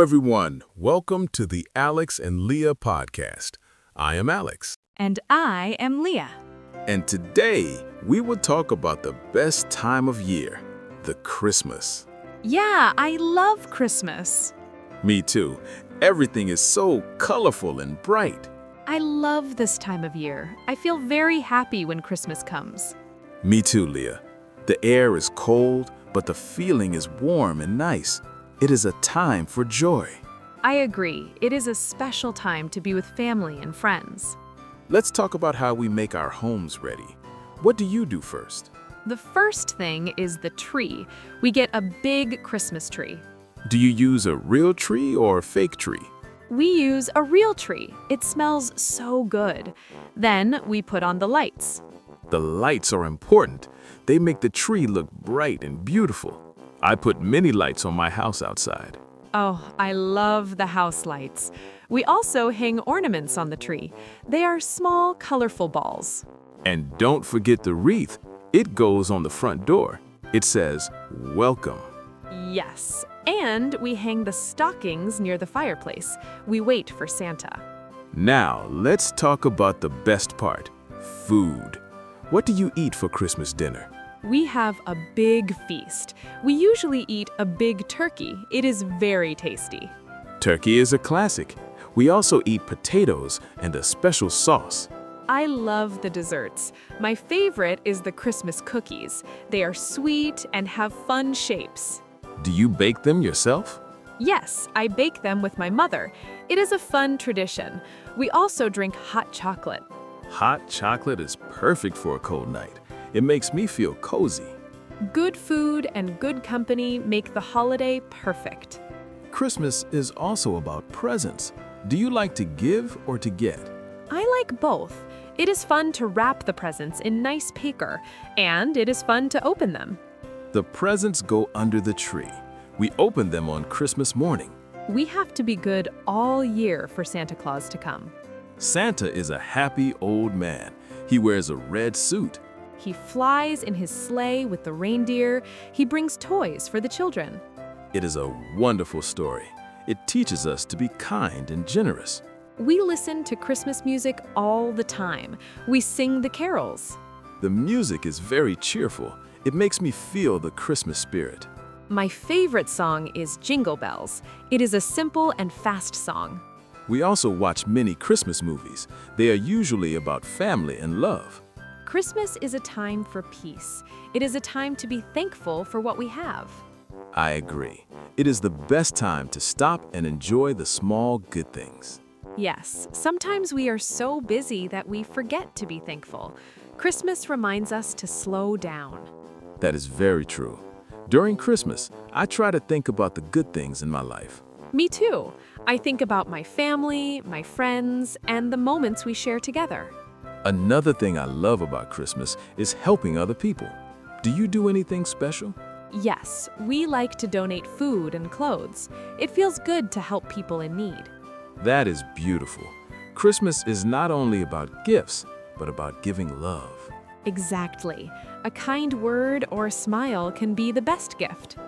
Hello, everyone. Welcome to the Alex and Lia Podcast. I am Alex. And I am Lia. And today, we will talk about the best time of year, the Christmas. Yeah, I love Christmas. Me too. Everything is so colorful and bright. I love this time of year. I feel very happy when Christmas comes. Me too, Lia. The air is cold, but the feeling is warm and nice. It is a time for joy. I agree. It is a special time to be with family and friends. Let's talk about how we make our homes ready. What do you do first? The first thing is the tree. We get a big Christmas tree. Do you use a real tree or a fake tree? We use a real tree. It smells so good. Then we put on the lights. The lights are important. They make the tree look bright and beautiful. I put many lights on my house outside. Oh, I love the house lights. We also hang ornaments on the tree. They are small, colorful balls. And don't forget the wreath. It goes on the front door. It says, "Welcome." Yes, and we hang the stockings near the fireplace. We wait for Santa. Now, let's talk about the best part, food. What do you eat for Christmas dinner? We have a big feast. We usually eat a big turkey. It is very tasty. Turkey is a classic. We also eat potatoes and a special sauce. I love the desserts. My favorite is the Christmas cookies. They are sweet and have fun shapes. Do you bake them yourself? Yes, I bake them with my mother. It is a fun tradition. We also drink hot chocolate. Hot chocolate is perfect for a cold night. It makes me feel cozy. Good food and good company make the holiday perfect. Christmas is also about presents. Do you like to give or to get? I like both. It is fun to wrap the presents in nice paper, and it is fun to open them. The presents go under the tree. We open them on Christmas morning. We have to be good all year for Santa Claus to come. Santa is a happy old man. He wears a red suit. He flies in his sleigh with the reindeer. He brings toys for the children. It is a wonderful story. It teaches us to be kind and generous. We listen to Christmas music all the time. We sing the carols. The music is very cheerful. It makes me feel the Christmas spirit. My favorite song is Jingle Bells. It is a simple and fast song. We also watch many Christmas movies. They are usually about family and love. Christmas is a time for peace. It is a time to be thankful for what we have. I agree. It is the best time to stop and enjoy the small good things. Yes, sometimes we are so busy that we forget to be thankful. Christmas reminds us to slow down. That is very true. During Christmas, I try to think about the good things in my life. Me too. I think about my family, my friends, and the moments we share together. Another thing I love about Christmas is helping other people. Do you do anything special? Yes, we like to donate food and clothes. It feels good to help people in need. That is beautiful. Christmas is not only about gifts, but about giving love. Exactly. A kind word or a smile can be the best gift.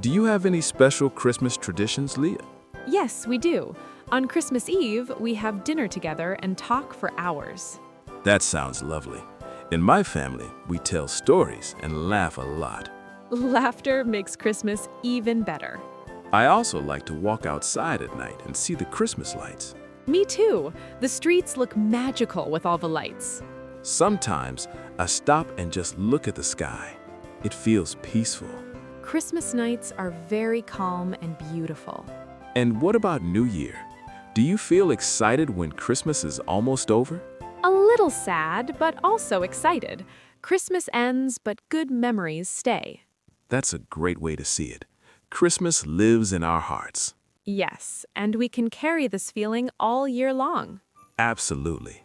Do you have any special Christmas traditions, Lia? Yes, we do. On Christmas Eve, we have dinner together and talk for hours. That sounds lovely. In my family, we tell stories and laugh a lot. Laughter makes Christmas even better. I also like to walk outside at night and see the Christmas lights. Me too. The streets look magical with all the lights. Sometimes I stop and just look at the sky. It feels peaceful. Christmas nights are very calm and beautiful. And what about New Year? Do you feel excited when Christmas is almost over? A little sad, but also excited. Christmas ends, but good memories stay. That's a great way to see it. Christmas lives in our hearts. Yes, and we can carry this feeling all year long. Absolutely.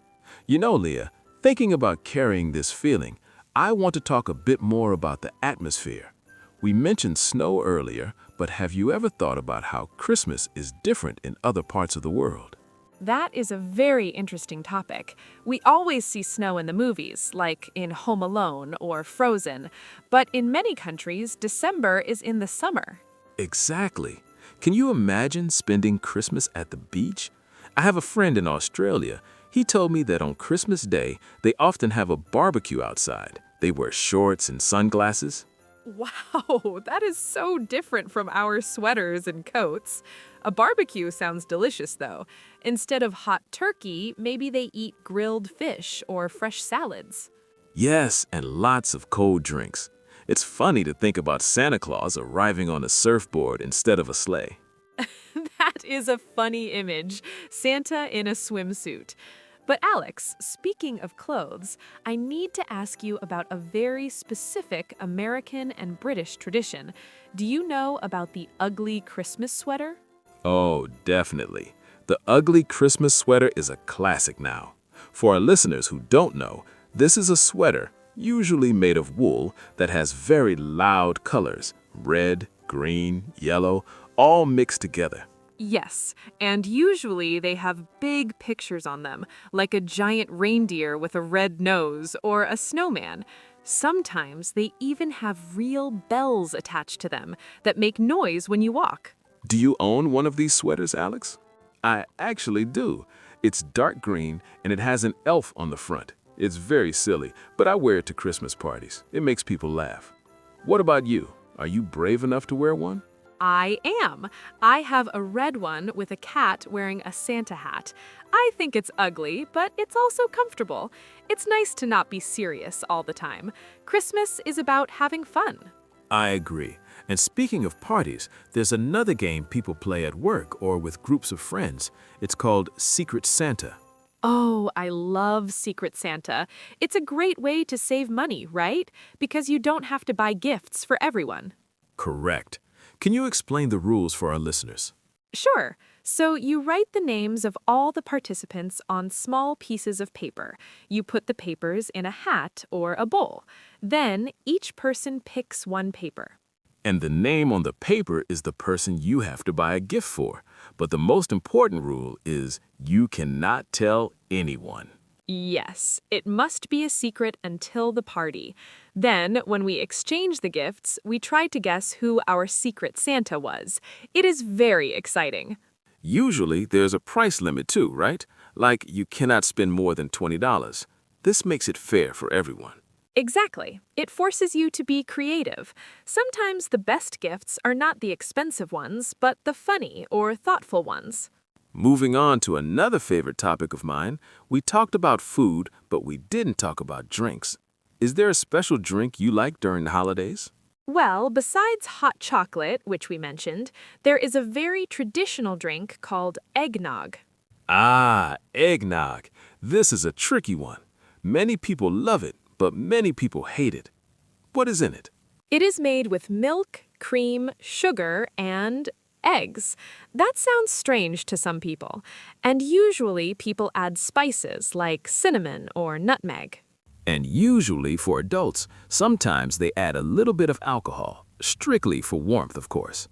You know, Lia, thinking about carrying this feeling, I want to talk a bit more about the atmosphere. We mentioned snow earlier, but have you ever thought about how Christmas is different in other parts of the world? That is a very interesting topic. We always see snow in the movies, like in Home Alone or Frozen, but in many countries, December is in the summer. Exactly. Can you imagine spending Christmas at the beach? I have a friend in Australia. He told me that on Christmas Day, they often have a barbecue outside. They wear shorts and sunglasses. Wow, that is so different from our sweaters and coats. A barbecue sounds delicious, though. Instead of hot turkey, maybe they eat grilled fish or fresh salads. Yes, and lots of cold drinks. It's funny to think about Santa Claus arriving on a surfboard instead of a sleigh. That is a funny image. Santa in a swimsuit. But Alex, speaking of clothes, I need to ask you about a very specific American and British tradition. Do you know about the ugly Christmas sweater? Oh, definitely. The ugly Christmas sweater is a classic now. For our listeners who don't know, this is a sweater, usually made of wool, that has very loud colors, red, green, yellow, all mixed together. Yes, and usually they have big pictures on them, like a giant reindeer with a red nose or a snowman. Sometimes they even have real bells attached to them that make noise when you walk. Do you own one of these sweaters, Alex? I actually do. It's dark green and it has an elf on the front. It's very silly, but I wear it to Christmas parties. It makes people laugh. What about you? Are you brave enough to wear one? I am. I have a red one with a cat wearing a Santa hat. I think it's ugly, but it's also comfortable. It's nice to not be serious all the time. Christmas is about having fun. I agree. And speaking of parties, there's another game people play at work or with groups of friends. It's called Secret Santa. Oh, I love Secret Santa. It's a great way to save money, right? Because you don't have to buy gifts for everyone. Correct. Can you explain the rules for our listeners? Sure. So you write the names of all the participants on small pieces of paper. You put the papers in a hat or a bowl. Then each person picks one paper. And the name on the paper is the person you have to buy a gift for. But the most important rule is you cannot tell anyone. Yes, it must be a secret until the party. Then, when we exchange the gifts, we try to guess who our secret Santa was. It is very exciting. Usually, there's a price limit too, right? Like you cannot spend more than $20. This makes it fair for everyone. Exactly. It forces you to be creative. Sometimes the best gifts are not the expensive ones, but the funny or thoughtful ones. Moving on to another favorite topic of mine, we talked about food, but we didn't talk about drinks. Is there a special drink you like during the holidays? Well, besides hot chocolate, which we mentioned, there is a very traditional drink called eggnog. Ah, eggnog. This is a tricky one. Many people love it, but many people hate it. What is in it? It is made with milk, cream, sugar, and eggs. That sounds strange to some people. And usually people add spices like cinnamon or nutmeg. And usually for adults, sometimes they add a little bit of alcohol, strictly for warmth, of course.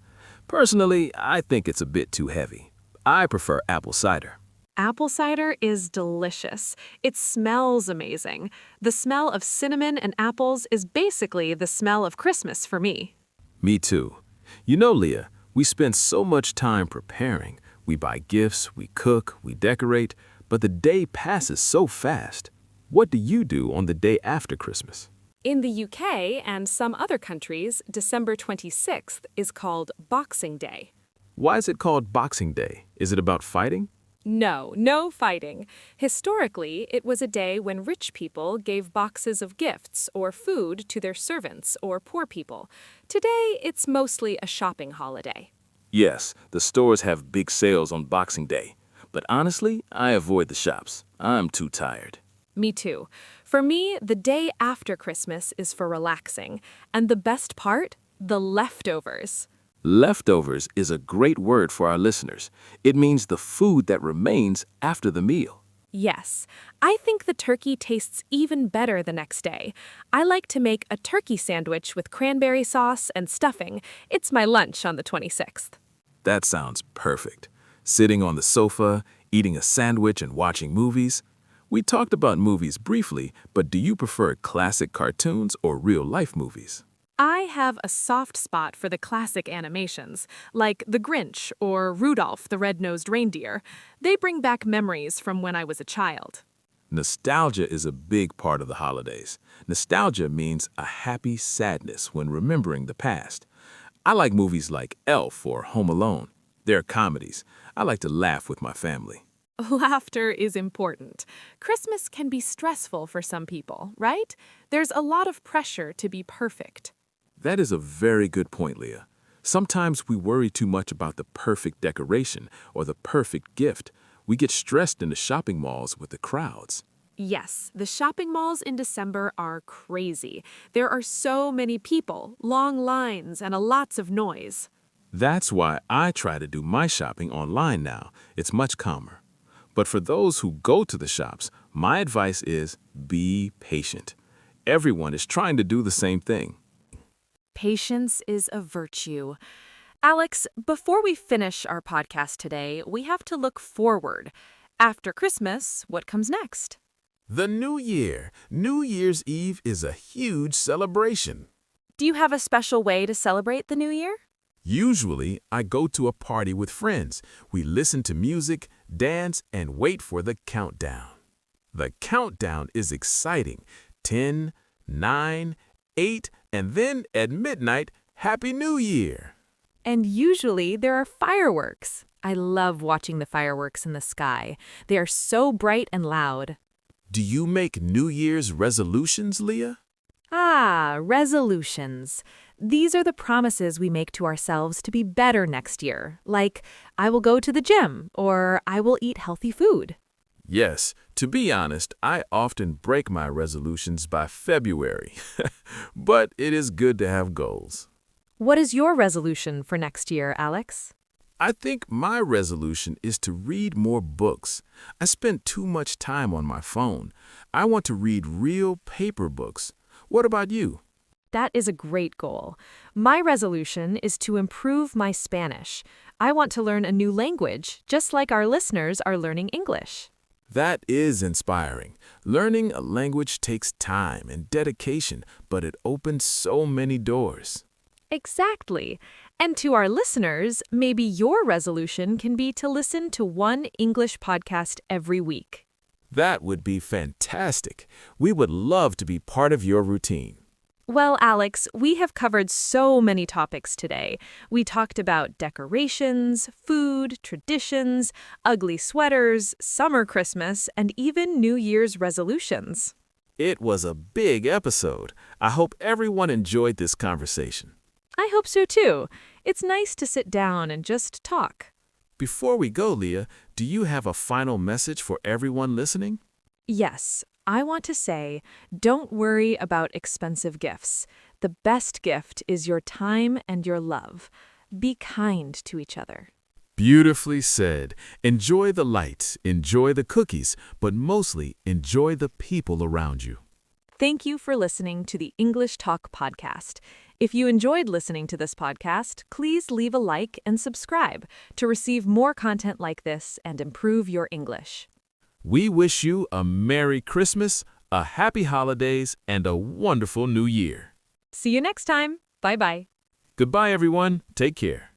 Personally, I think it's a bit too heavy. I prefer apple cider. Apple cider is delicious. It smells amazing. The smell of cinnamon and apples is basically the smell of Christmas for me. Me too. You know, Leah, we spend so much time preparing. We buy gifts, we cook, we decorate, but the day passes so fast. What do you do on the day after Christmas? In the UK and some other countries, December 26th is called Boxing Day. Why is it called Boxing Day? Is it about fighting? No fighting. Historically, it was a day when rich people gave boxes of gifts or food to their servants or poor people. Today, it's mostly a shopping holiday. Yes, the stores have big sales on Boxing Day. But honestly, I avoid the shops. I'm too tired. Me too. For me, the day after Christmas is for relaxing. And the best part? The leftovers. Leftovers is a great word for our listeners. It means the food that remains after the meal. Yes, I think the turkey tastes even better the next day. I like to make a turkey sandwich with cranberry sauce and stuffing. It's my lunch on the 26th. That sounds perfect. Sitting on the sofa, eating a sandwich and watching movies. We talked about movies briefly, but do you prefer classic cartoons or real-life movies? I have a soft spot for the classic animations, like The Grinch or Rudolph the Red-Nosed Reindeer. They bring back memories from when I was a child. Nostalgia is a big part of the holidays. Nostalgia means a happy sadness when remembering the past. I like movies like Elf or Home Alone. They're comedies. I like to laugh with my family. Laughter is important. Christmas can be stressful for some people, right? There's a lot of pressure to be perfect. That is a very good point, Leah. Sometimes we worry too much about the perfect decoration or the perfect gift. We get stressed in the shopping malls with the crowds. Yes, the shopping malls in December are crazy. There are so many people, long lines, and lots of noise. That's why I try to do my shopping online now. It's much calmer. But for those who go to the shops, my advice is be patient. Everyone is trying to do the same thing. Patience is a virtue. Alex, before we finish our podcast today, we have to look forward. After Christmas, what comes next? The New Year. New Year's Eve is a huge celebration. Do you have a special way to celebrate the New Year? Usually, I go to a party with friends. We listen to music, dance, and wait for the countdown. The countdown is exciting. 10, 9, 8, and then at midnight, Happy New Year. And usually there are fireworks. I love watching the fireworks in the sky. They are so bright and loud. Do you make New Year's resolutions, Leah? Ah, resolutions. These are the promises we make to ourselves to be better next year, like I will go to the gym or I will eat healthy food. Yes, to be honest, I often break my resolutions by February. But it is good to have goals. What is your resolution for next year, Alex? I think my resolution is to read more books. I spend too much time on my phone. I want to read real paper books. What about you? That is a great goal. My resolution is to improve my Spanish. I want to learn a new language, just like our listeners are learning English. That is inspiring. Learning a language takes time and dedication, but it opens so many doors. Exactly. And to our listeners, maybe your resolution can be to listen to one English podcast every week. That would be fantastic. We would love to be part of your routine. Well, Alex, we have covered so many topics today. We talked about decorations, food, traditions, ugly sweaters, summer Christmas, and even New Year's resolutions. It was a big episode. I hope everyone enjoyed this conversation. I hope so too. It's nice to sit down and just talk. Before we go, Leah, do you have a final message for everyone listening? Yes, I want to say, don't worry about expensive gifts. The best gift is your time and your love. Be kind to each other. Beautifully said. Enjoy the lights, enjoy the cookies, but mostly enjoy the people around you. Thank you for listening to the English Talk podcast. If you enjoyed listening to this podcast, please leave a like and subscribe to receive more content like this and improve your English. We wish you a Merry Christmas, a Happy Holidays, and a wonderful New Year. See you next time. Bye-bye. Goodbye, everyone. Take care.